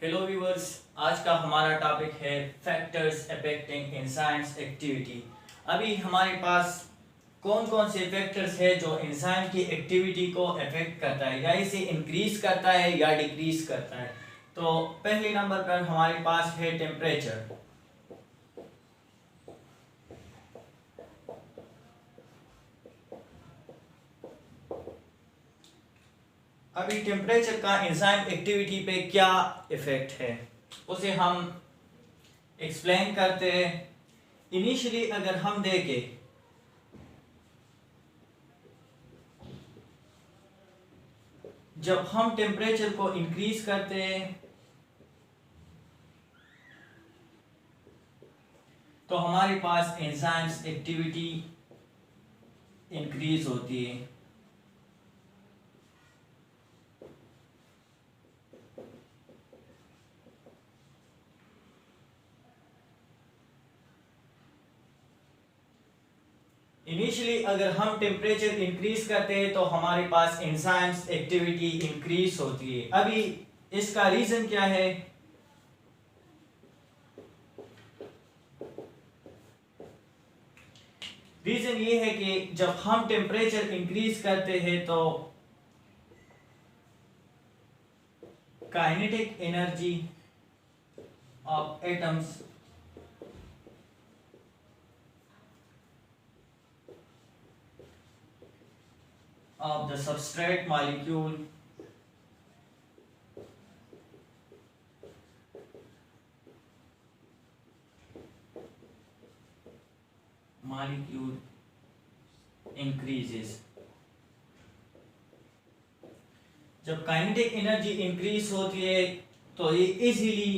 Hello viewers, आज का हमारा टॉपिक है फैक्टर्स अफेक्टिंग एंजाइम्स एक्टिविटी। अभी हमारे पास कौन कौन से फैक्टर्स है जो एंजाइम की एक्टिविटी को अफेक्ट करता है या इसे इंक्रीज करता है या डिक्रीज करता है। तो पहले नंबर पर हमारे पास है टेम्परेचर। अभी टेम्परेचर का एंजाइम एक्टिविटी पे क्या इफेक्ट है उसे हम एक्सप्लेन करते हैं। इनिशियली अगर हम देखें, जब हम टेम्परेचर को इंक्रीज करते हैं तो हमारे पास एंजाइम्स एक्टिविटी इंक्रीज होती है। इनिशियली अगर हम टेम्परेचर इंक्रीज करते हैं तो हमारे पास एंजाइम्स एक्टिविटी इंक्रीज होती है। अभी इसका रीजन क्या है? रीजन ये है कि जब हम टेम्परेचर इंक्रीज करते हैं तो kinetic energy of atoms of the substrate molecule increases। जब काइनेटिक एनर्जी इंक्रीज होती है तो ये इजीली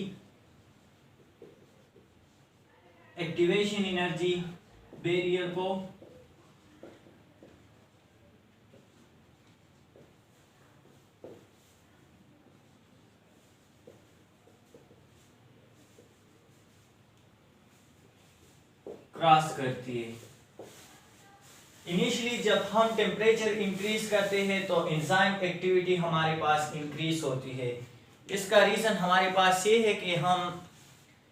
एक्टिवेशन एनर्जी बैरियर को क्रॉस करती है। इनिशियली जब हम टेम्परेचर इंक्रीज करते हैं तो एंजाइम एक्टिविटी हमारे पास इंक्रीज होती है। इसका रीजन हमारे पास ये है कि हम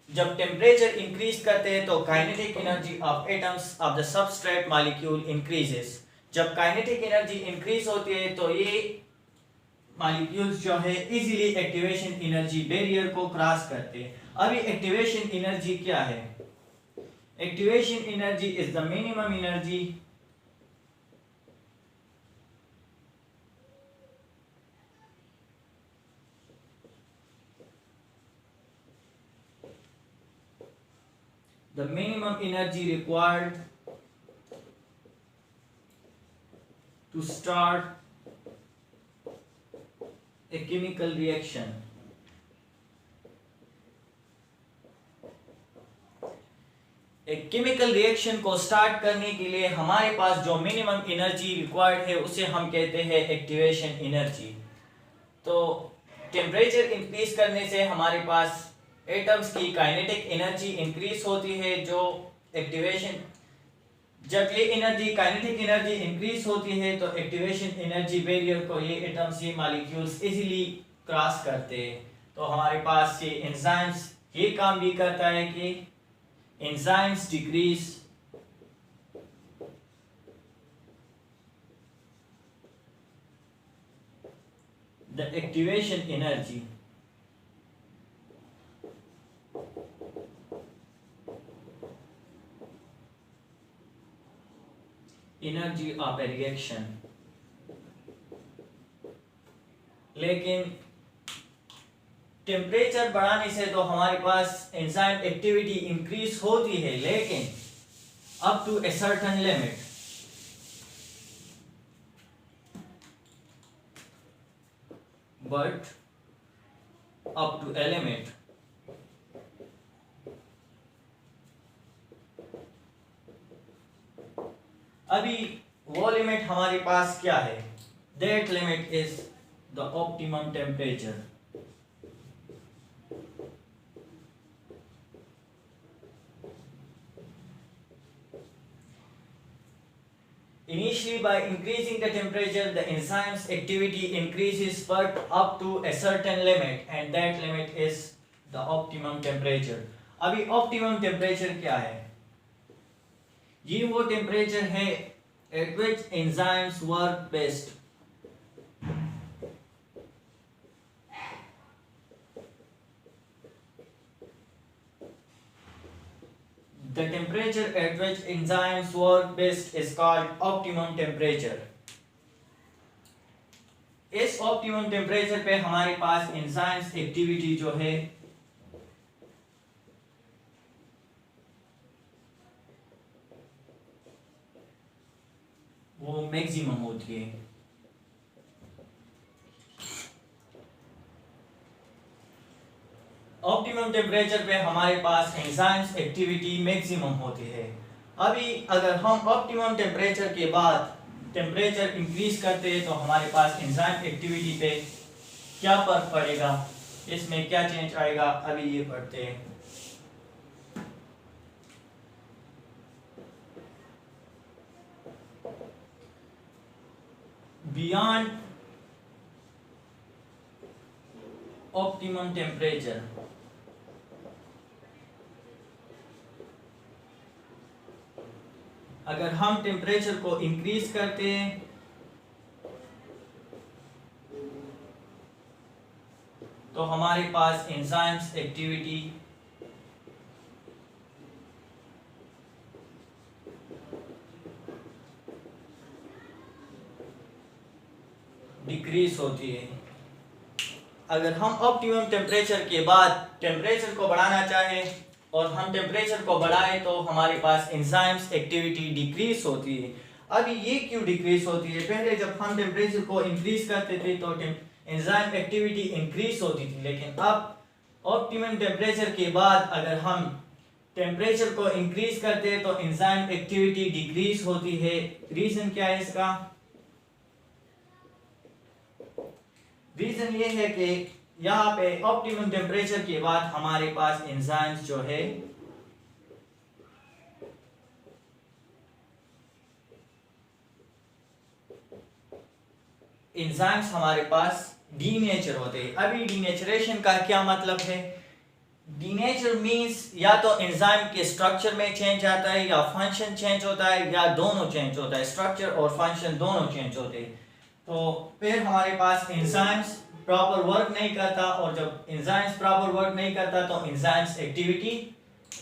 जब टेम्परेचर इंक्रीज करते हैं तो kinetic energy of atoms of the substrate molecule increases. जब काइनेटिक एनर्जी इंक्रीज होती है तो ये मॉलिक्यूल्स जो है इजीली एक्टिवेशन एनर्जी बैरियर को क्रॉस करते हैं। अभी एक्टिवेशन एनर्जी क्या है? Activation energy is the minimum energy required to start a chemical reaction। एक केमिकल रिएक्शन को स्टार्ट करने के लिए हमारे पास जो मिनिमम एनर्जी रिक्वायर्ड है उसे हम कहते हैं एक्टिवेशन एनर्जी। तो टेम्परेचर इंक्रीज करने से हमारे पास एटम्स की काइनेटिक एनर्जी इंक्रीज होती है। जो एक्टिवेशन जब ये एनर्जी काइनेटिक एनर्जी इंक्रीज होती है तो एक्टिवेशन एनर्जी बैरियर को ये एटम्स ये मॉलिक्यूल्स इजीली क्रॉस करते हैं। तो हमारे पास ये एंजाइम्स ये काम भी करता है कि enzymes decrease the activation energy of a reaction। लेकिन टेम्परेचर बढ़ाने से तो हमारे पास एंजाइम एक्टिविटी इंक्रीज होती है, लेकिन up to a certain limit. But up to a limit. अभी वो लिमिट हमारे पास क्या है? That limit is the optimum temperature. Initially, by increasing the temperature, the enzyme's activity increases but up to a certain limit, and that limit is the optimum temperature. अभी optimum temperature क्या है? ये वो temperature है at which enzymes work best. The temperature at which enzymes work best is called optimum temperature. इस optimum temperature पे हमारे पास enzymes activity जो है वो मैक्सिमम होती है। ऑप्टिमम टेम्परेचर पे हमारे पास एंजाइम्स एक्टिविटी मैक्सिमम होती है। अभी अगर हम ऑप्टिमम टेम्परेचर के बाद टेम्परेचर इंक्रीज करते हैं तो हमारे पास एंजाइम एक्टिविटी पे क्या फर्क पड़ेगा, इसमें क्या चेंज आएगा, अभी ये पढ़ते हैं। बियॉन्ड ऑप्टिमम टेम्परेचर, अगर हम टेम्परेचर को इंक्रीज करते हैं तो हमारे पास एंजाइम्स एक्टिविटी डिक्रीज होती है। अगर हम ऑप्टिमम टेम्परेचर के बाद टेम्परेचर को बढ़ाना चाहें और हम टेम्परेचर को बढ़ाएं तो हमारे पास एंजाइम्स एक्टिविटी डिक्रीज होती है। अभी ये क्यों डिक्रीज होती है? पहले जब हम टेम्परेचर को इंक्रीज करते थे तो एंजाइम एक्टिविटी इंक्रीज होती थी, लेकिन अब ऑप्टिमम टेम्परेचर के बाद अगर हम टेम्परेचर को इंक्रीज करते हैं तो एंजाइम एक्टिविटी डिक्रीज होती है। रीजन क्या है इसका? रीजन ये है कि यहाँ पे ऑप्टिमम टेम्परेचर के बाद हमारे पास एंजाइम्स जो है एंजाइम्स हमारे पास डीनेचर होते हैं। अभी डीनेचरेशन का क्या मतलब है? डीनेचर मींस या तो एंजाइम के स्ट्रक्चर में चेंज आता है या फंक्शन चेंज होता है या दोनों चेंज होता है, स्ट्रक्चर और फंक्शन दोनों चेंज होते हैं। तो फिर हमारे पास एंजाइम्स प्रॉपर वर्क नहीं करता, और जब एंजाइम्स प्रॉपर वर्क नहीं करता तो एंजाइम्स एक्टिविटी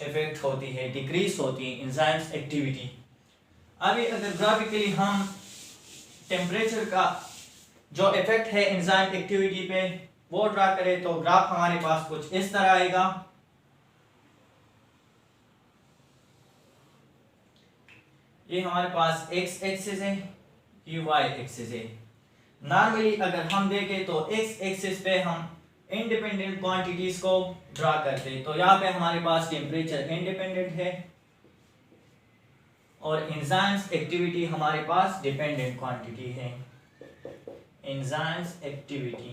इफेक्ट होती है, डिक्रीज होती है एंजाइम्स एक्टिविटी। अभी अगर ग्राफिकली हम टेम्परेचर का जो इफेक्ट है एंजाइम एक्टिविटी पे वो ड्रा करें तो ग्राफ हमारे पास कुछ इस तरह आएगा। ये हमारे पास एक्स एक्सिस है, ये वाई एक्सिस है। नॉर्मली अगर हम देखें तो एक्स एक्सिस पे हम इंडिपेंडेंट क्वांटिटीज को ड्रा करते हैं, तो यहाँ पे हमारे पास टेम्परेचर इंडिपेंडेंट है और एंजाइम्स एक्टिविटी हमारे पास डिपेंडेंट क्वांटिटी है। एंजाइम्स एक्टिविटी,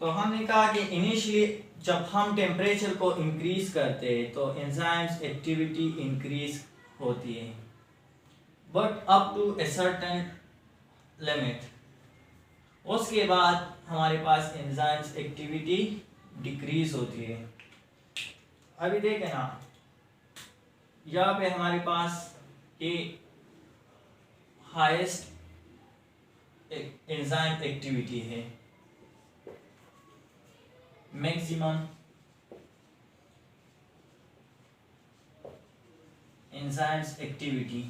तो हमने कहा कि इनिशियली जब हम टेम्परेचर को इंक्रीज करते हैं तो एंजाइम्स एक्टिविटी इंक्रीज होती है, but up to a certain limit. उसके बाद हमारे पास एंजाइम्स एक्टिविटी डिक्रीज होती है। अभी देखें ना, यहाँ पे हमारे पास ये हाईएस्ट एंजाइम एक्टिविटी है, मैक्सिमम एंजाइम्स एक्टिविटी।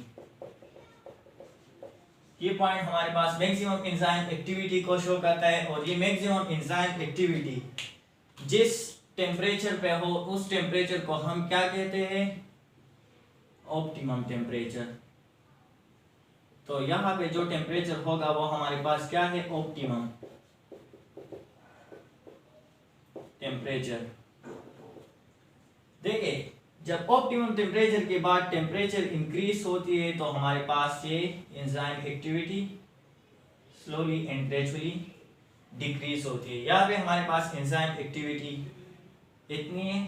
ये पॉइंट हमारे पास मैक्सिमम एंजाइम एक्टिविटी को शो करता है, और ये मैक्सिमम एंजाइम एक्टिविटी जिस टेम्परेचर पे हो उस टेम्परेचर को हम क्या कहते हैं? Optimum temperature. तो यहाँ पे जो टेम्परेचर होगा वो हमारे पास क्या है? Optimum temperature. देखिए, जब ऑप्टिमम टेम्परेचर के बाद टेम्परेचर इंक्रीज होती है तो हमारे पास ये enzyme activity slowly and gradually decrease होती है। यहाँ पे हमारे पास एंजाइम एक्टिविटी इतनी है,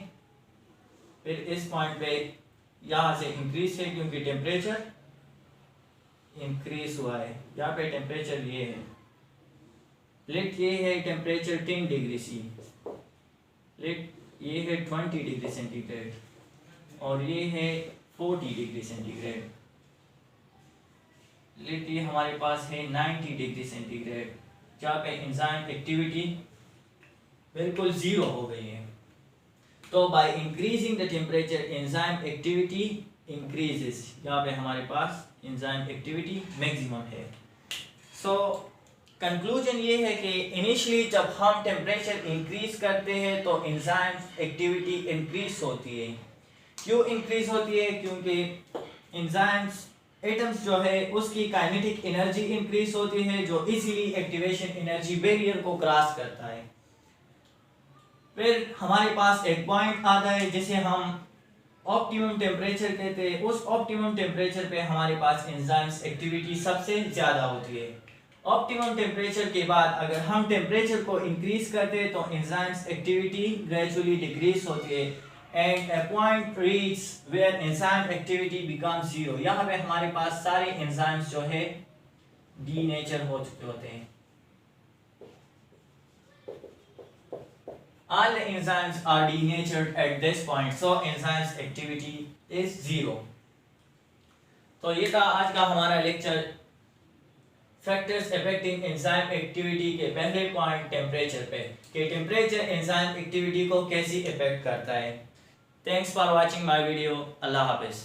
फिर इस पॉइंट पे यहाँ से इंक्रीज है क्योंकि टेम्परेचर इंक्रीज हुआ है। यहाँ पे टेम्परेचर ये है, लेट ये है टेम्परेचर 10 डिग्री सी, लेट ये है 20 डिग्री सेंटीग्रेड और ये है 40 डिग्री सेंटीग्रेड, लेट ये हमारे पास है 90 डिग्री सेंटीग्रेड, जहाँ पे एंजाइम एक्टिविटी बिल्कुल ज़ीरो हो गई है। तो by increasing the temperature enzyme activity increases, यहाँ पे हमारे पास एंजाइम एक्टिविटी मैक्सिमम है। सो कंक्लूजन ये है कि इनिशियली जब हम टेम्परेचर इंक्रीज करते हैं तो एंजाइम एक्टिविटी इंक्रीज होती है। क्यों इंक्रीज होती है? क्योंकि एंजाइम्स एटम्स जो है उसकी काइनेटिक एनर्जी इंक्रीज होती है, जो इजीली एक्टिवेशन एनर्जी बैरियर को क्रॉस करता है। फिर हमारे पास एक पॉइंट आता है जिसे हम ऑप्टिमम टेम्परेचर कहते हैं। उस ऑप्टिमम टेम्परेचर पे हमारे पास एंजाइम्स एक्टिविटी सबसे ज़्यादा होती है। ऑप्टिमम टेम्परेचर के बाद अगर हम टेम्परेचर को इंक्रीज करते हैं तो एंजाइम्स एक्टिविटी ग्रेजुअली डिक्रीज होती है and a point reach where enzyme activity becomes zero. यहाँ पे हमारे पास सारे एंजाइम्स जो है डीनेचर हो चुके होते हैं। All the enzymes are denatured at this point, so enzymes activity is zero. तो ये था आज का हमारा lecture factors affecting enzyme activity के पहले पॉइंट टेम्परेचर पे, कि टेम्परेचर एंजाइम एक्टिविटी को कैसे अफेक्ट करता है। Thanks for watching my video. अल्लाह हाफिज़।